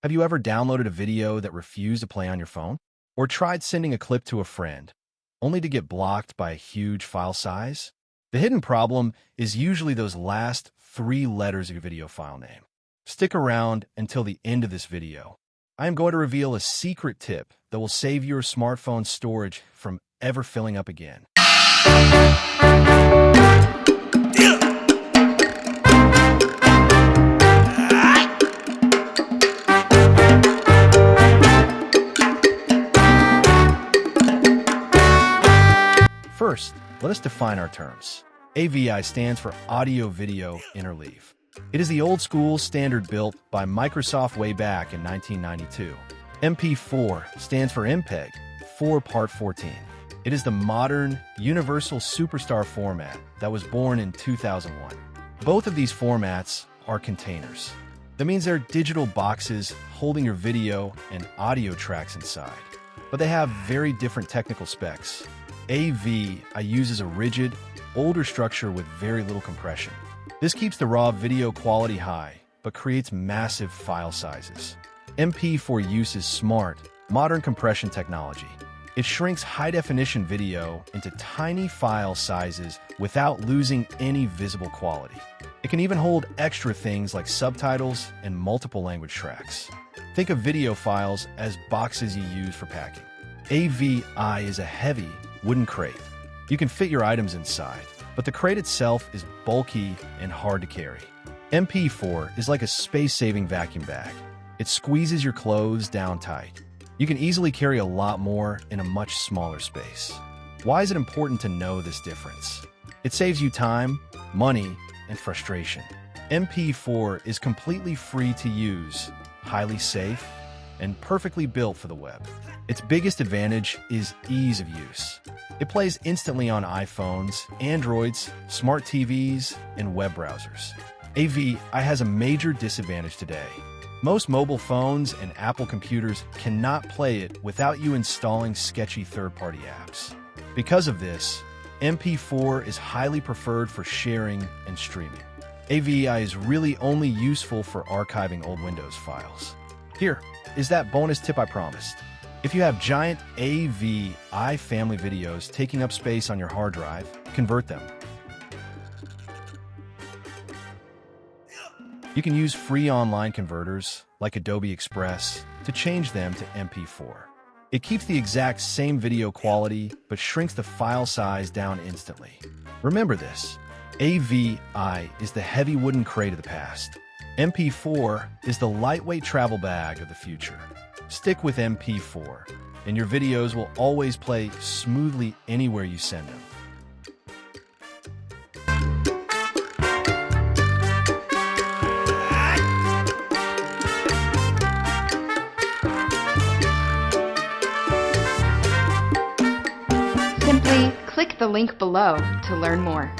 Have you ever downloaded a video that refused to play on your phone? Or tried sending a clip to a friend, only to get blocked by a huge file size? The hidden problem is usually those last 3 letters of your video file name. Stick around until the end of this video. I am going to reveal a secret tip that will save your smartphone storage from ever filling up again. First, let us define our terms. AVI stands for Audio Video Interleave. It is the old-school standard built by Microsoft way back in 1992. MP4 stands for MPEG 4x14. It is the modern, universal superstar format that was born in 2001. Both of these formats are containers. That means they're digital boxes holding your video and audio tracks inside. But they have very different technical specs. AVI uses a rigid, older structure with very little compression. This keeps the raw video quality high, but creates massive file sizes. MP4 uses smart, modern compression technology. It shrinks high-definition video into tiny file sizes without losing any visible quality. It can even hold extra things like subtitles and multiple language tracks. Think of video files as boxes you use for packing. AVI is a heavy, wooden crate. You can fit your items inside, but the crate itself is bulky and hard to carry. MP4 is like a space-saving vacuum bag. It squeezes your clothes down tight. You can easily carry a lot more in a much smaller space. Why is it important to know this difference? It saves you time, money, and frustration. MP4 is completely free to use, highly safe, and perfectly built for the web. Its biggest advantage is ease of use. It plays instantly on iPhones, Androids, smart TVs, and web browsers. AVI has a major disadvantage today. Most mobile phones and Apple computers cannot play it without you installing sketchy third-party apps. Because of this, MP4 is highly preferred for sharing and streaming. AVI is really only useful for archiving old Windows files. Here is that bonus tip I promised. If you have giant AVI family videos taking up space on your hard drive, convert them. You can use free online converters, like Adobe Express, to change them to MP4. It keeps the exact same video quality, but shrinks the file size down instantly. Remember this, AVI is the heavy wooden crate of the past. MP4 is the lightweight travel bag of the future. Stick with MP4, and your videos will always play smoothly anywhere you send them. Simply click the link below to learn more.